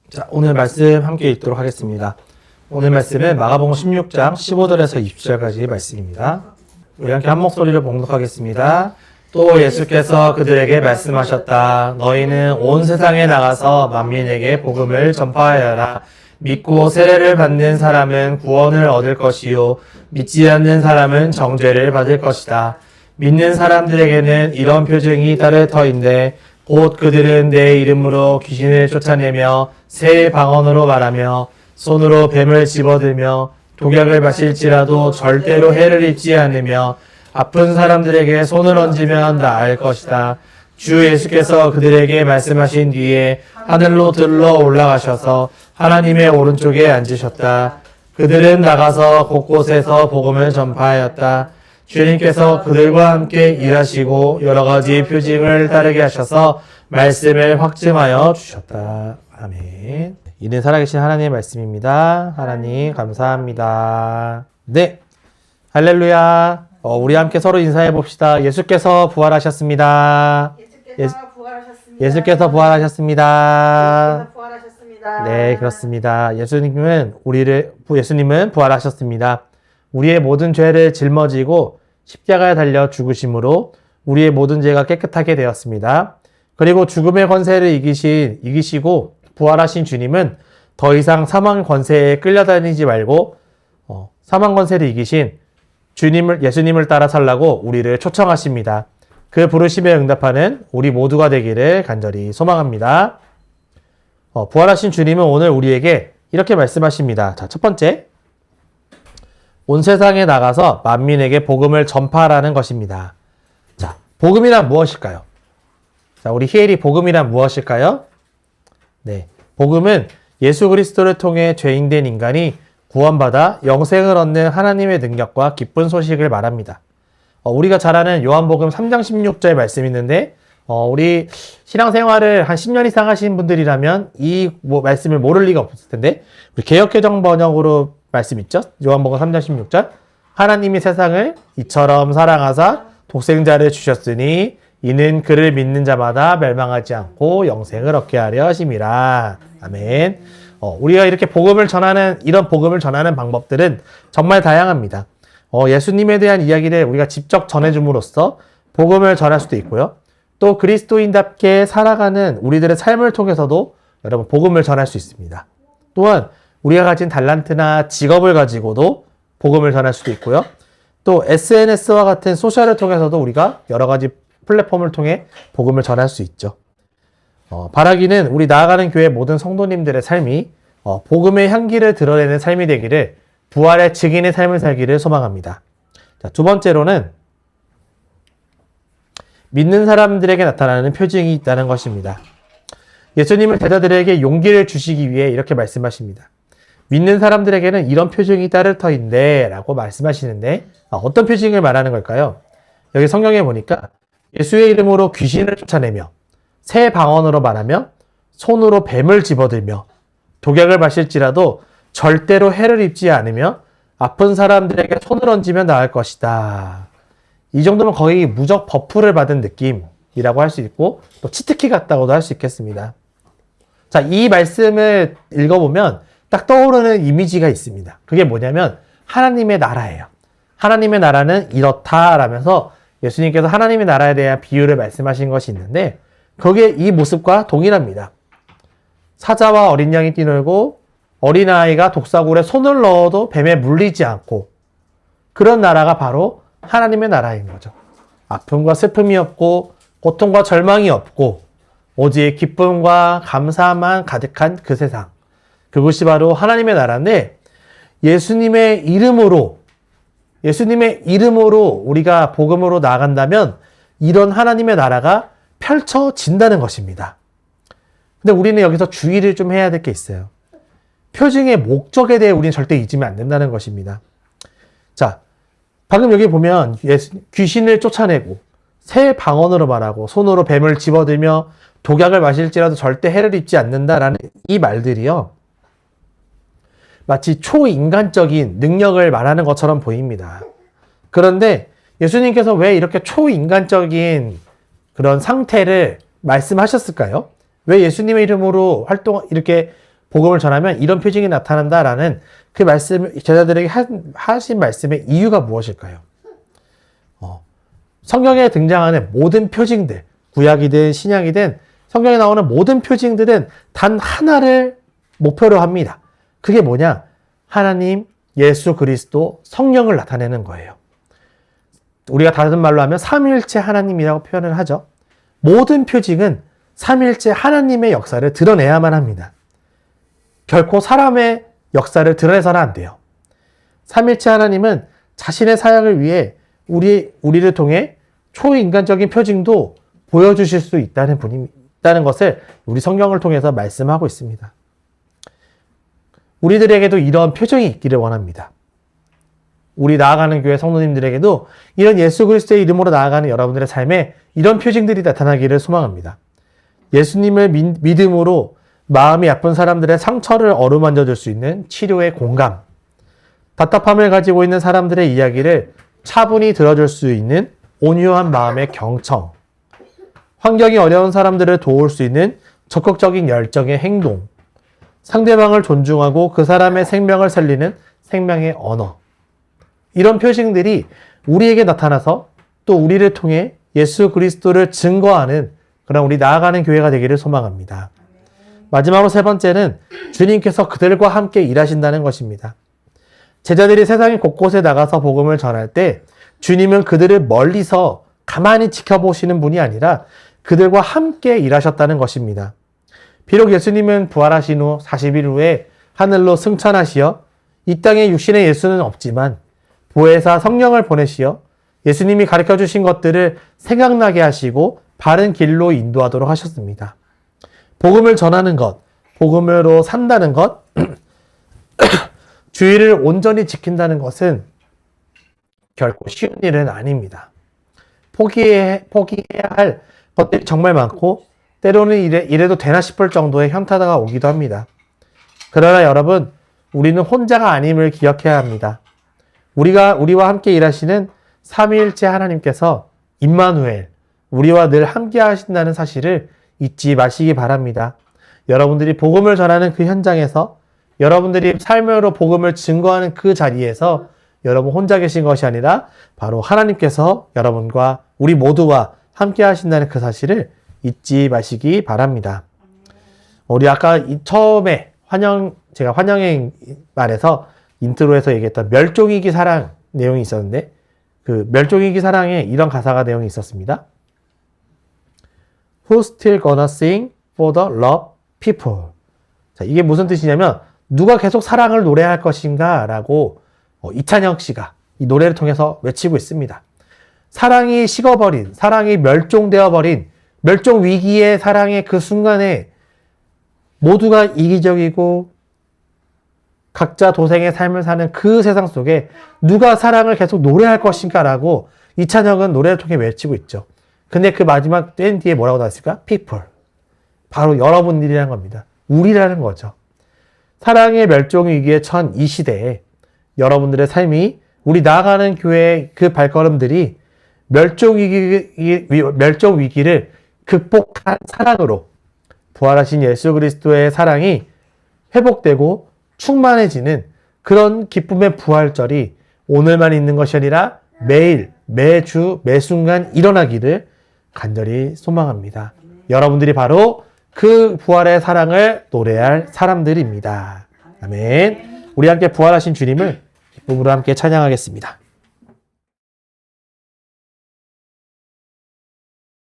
자, 오늘 말씀 함께 읽도록 하겠습니다. 오늘 말씀은 마가복음 16장 15절에서 20절까지의 말씀입니다. 우리 함께 한 목소리로 봉독하겠습니다. 또 예수께서 그들에게 말씀하셨다. 너희는 온 세상에 나가서 만민에게 복음을 전파하여라. 믿고 세례를 받는 사람은 구원을 얻을 것이요 믿지 않는 사람은 정죄를 받을 것이다. 믿는 사람들에게는 이런 표징이 따를 터인데 곧 그들은 내 이름으로 귀신을 쫓아내며 새 방언으로 말하며 손으로 뱀을 집어들며 독약을 마실지라도 절대로 해를 입지 않으며 아픈 사람들에게 손을 얹으면 나을 것이다. 주 예수께서 그들에게 말씀하신 뒤에 하늘로 들러 올라가셔서 하나님의 오른쪽에 앉으셨다. 그들은 나가서 곳곳에서 복음을 전파하였다. 주님께서 그들과 함께 일하시고 여러 가지 표징을 따르게 하셔서 말씀을 확증하여 주셨다. 아멘. 이는 살아계신 하나님의 말씀입니다. 하나님 감사합니다. 네, 할렐루야. 우리 함께 서로 인사해 봅시다. 예수께서 부활하셨습니다. 예수께서 부활하셨습니다. 네, 그렇습니다. 예수님은 부활하셨습니다. 우리의 모든 죄를 짊어지고 십자가에 달려 죽으심으로 우리의 모든 죄가 깨끗하게 되었습니다. 그리고 죽음의 권세를 이기시고 부활하신 주님은 더 이상 사망 권세에 끌려다니지 말고 사망 권세를 이기신 예수님을 따라 살라고 우리를 초청하십니다. 그 부르심에 응답하는 우리 모두가 되기를 간절히 소망합니다. 부활하신 주님은 오늘 우리에게 이렇게 말씀하십니다. 자, 첫 번째. 온 세상에 나가서 만민에게 복음을 전파하라는 것입니다. 자, 복음이란 무엇일까요? 자, 우리 히엘이 복음이란 무엇일까요? 네, 복음은 예수 그리스도를 통해 죄인된 인간이 구원받아 영생을 얻는 하나님의 능력과 기쁜 소식을 말합니다. 우리가 잘 아는 요한복음 3장 16절 말씀이 있는데 우리 신앙생활을 한 10년 이상 하신 분들이라면 이 말씀을 모를 리가 없을 텐데 우리 개역개정 번역으로 말씀 있죠? 요한복음 3장 16절 하나님이 세상을 이처럼 사랑하사 독생자를 주셨으니 이는 그를 믿는 자마다 멸망하지 않고 영생을 얻게 하려 하심이라. 아멘. 우리가 이렇게 이런 복음을 전하는 방법들은 정말 다양합니다. 예수님에 대한 이야기를 우리가 직접 전해줌으로써 복음을 전할 수도 있고요. 또 그리스도인답게 살아가는 우리들의 삶을 통해서도 여러분 복음을 전할 수 있습니다. 또한 우리가 가진 달란트나 직업을 가지고도 복음을 전할 수도 있고요. 또 SNS와 같은 소셜을 통해서도 우리가 여러 가지 플랫폼을 통해 복음을 전할 수 있죠. 바라기는 우리 나아가는 교회 모든 성도님들의 삶이 복음의 향기를 드러내는 삶이 되기를 부활의 증인의 삶을 살기를 소망합니다. 자, 두 번째로는 믿는 사람들에게 나타나는 표징이 있다는 것입니다. 예수님은 제자들에게 용기를 주시기 위해 이렇게 말씀하십니다. 믿는 사람들에게는 이런 표징이 따를 터인데 라고 말씀하시는데 어떤 표징을 말하는 걸까요? 여기 성경에 보니까 예수의 이름으로 귀신을 쫓아내며 새 방언으로 말하며 손으로 뱀을 집어들며 독약을 마실지라도 절대로 해를 입지 않으며 아픈 사람들에게 손을 얹으면 나을 것이다. 이 정도면 거의 무적 버프를 받은 느낌이라고 할 수 있고 또 치트키 같다고도 할 수 있겠습니다. 자, 이 말씀을 읽어보면 딱 떠오르는 이미지가 있습니다. 그게 뭐냐면 하나님의 나라예요. 하나님의 나라는 이렇다라면서 예수님께서 하나님의 나라에 대한 비유를 말씀하신 것이 있는데 그게 이 모습과 동일합니다. 사자와 어린 양이 뛰놀고 어린아이가 독사굴에 손을 넣어도 뱀에 물리지 않고 그런 나라가 바로 하나님의 나라인 거죠. 아픔과 슬픔이 없고 고통과 절망이 없고 오직 기쁨과 감사만 가득한 그 세상. 그것이 바로 하나님의 나라인데 예수님의 이름으로 우리가 복음으로 나아간다면 이런 하나님의 나라가 펼쳐진다는 것입니다. 근데 우리는 여기서 주의를 좀 해야 될 게 있어요. 표징의 목적에 대해 우리는 절대 잊으면 안 된다는 것입니다. 자, 방금 여기 보면 귀신을 쫓아내고 새 방언으로 말하고 손으로 뱀을 집어들며 독약을 마실지라도 절대 해를 입지 않는다라는 이 말들이요. 마치 초인간적인 능력을 말하는 것처럼 보입니다. 그런데 예수님께서 왜 이렇게 초인간적인 그런 상태를 말씀하셨을까요? 왜 예수님의 이름으로 이렇게 복음을 전하면 이런 표징이 나타난다라는 그 말씀, 제자들에게 하신 말씀의 이유가 무엇일까요? 성경에 등장하는 모든 표징들, 구약이든 신약이든 성경에 나오는 모든 표징들은 단 하나를 목표로 합니다. 그게 뭐냐? 하나님, 예수 그리스도, 성령을 나타내는 거예요. 우리가 다른 말로 하면 삼위일체 하나님이라고 표현을 하죠. 모든 표징은 삼위일체 하나님의 역사를 드러내야만 합니다. 결코 사람의 역사를 드러내서는 안 돼요. 삼위일체 하나님은 자신의 사역을 위해 우리를 통해 초인간적인 표징도 보여주실 수 있다는 것을 우리 성경을 통해서 말씀하고 있습니다. 우리들에게도 이런 표정이 있기를 원합니다. 우리 나아가는 교회 성도님들에게도 이런 예수 그리스도의 이름으로 나아가는 여러분들의 삶에 이런 표징들이 나타나기를 소망합니다. 예수님을 믿음으로 마음이 아픈 사람들의 상처를 어루만져 줄 수 있는 치료의 공감, 답답함을 가지고 있는 사람들의 이야기를 차분히 들어줄 수 있는 온유한 마음의 경청, 환경이 어려운 사람들을 도울 수 있는 적극적인 열정의 행동, 상대방을 존중하고 그 사람의 생명을 살리는 생명의 언어. 이런 표징들이 우리에게 나타나서 또 우리를 통해 예수 그리스도를 증거하는 그런 우리 나아가는 교회가 되기를 소망합니다. 마지막으로 세 번째는 주님께서 그들과 함께 일하신다는 것입니다. 제자들이 세상 곳곳에 나가서 복음을 전할 때 주님은 그들을 멀리서 가만히 지켜보시는 분이 아니라 그들과 함께 일하셨다는 것입니다. 비록 예수님은 부활하신 후 40일 후에 하늘로 승천하시어 이 땅에 육신의 예수는 없지만 보혜사 성령을 보내시어 예수님이 가르쳐 주신 것들을 생각나게 하시고 바른 길로 인도하도록 하셨습니다. 복음을 전하는 것, 복음으로 산다는 것, 주의를 온전히 지킨다는 것은 결코 쉬운 일은 아닙니다. 포기해야 할 것들이 정말 많고 때로는 이래도 되나 싶을 정도의 현타가 오기도 합니다. 그러나 여러분, 우리는 혼자가 아님을 기억해야 합니다. 우리와 함께 일하시는 삼위일체 하나님께서 임마누엘, 우리와 늘 함께 하신다는 사실을 잊지 마시기 바랍니다. 여러분들이 복음을 전하는 그 현장에서, 여러분들이 삶으로 복음을 증거하는 그 자리에서 여러분 혼자 계신 것이 아니라 바로 하나님께서 여러분과 우리 모두와 함께 하신다는 그 사실을 잊지 마시기 바랍니다. 우리 아까 처음에 제가 환영의 말에서 인트로에서 얘기했던 멸종위기 사랑 내용이 있었는데 그 멸종위기 사랑에 이런 가사가 내용이 있었습니다. Who still gonna sing for the love people? 자, 이게 무슨 뜻이냐면 누가 계속 사랑을 노래할 것인가 라고 이찬혁 씨가 이 노래를 통해서 외치고 있습니다. 사랑이 식어버린, 사랑이 멸종되어버린 멸종 위기의 사랑의 그 순간에 모두가 이기적이고 각자 도생의 삶을 사는 그 세상 속에 누가 사랑을 계속 노래할 것인가 라고 이찬혁은 노래를 통해 외치고 있죠. 근데 그 마지막 된 뒤에 뭐라고 나왔을까? People. 바로 여러분들이라는 겁니다. 우리라는 거죠. 사랑의 멸종 위기에 처한 이 시대에 여러분들의 삶이 우리 나아가는 교회의 그 발걸음들이 멸종 위기를 극복한 사랑으로 부활하신 예수 그리스도의 사랑이 회복되고 충만해지는 그런 기쁨의 부활절이 오늘만 있는 것이 아니라 매일, 매주, 매순간 일어나기를 간절히 소망합니다. 여러분들이 바로 그 부활의 사랑을 노래할 사람들입니다. 아멘. 우리 함께 부활하신 주님을 기쁨으로 함께 찬양하겠습니다.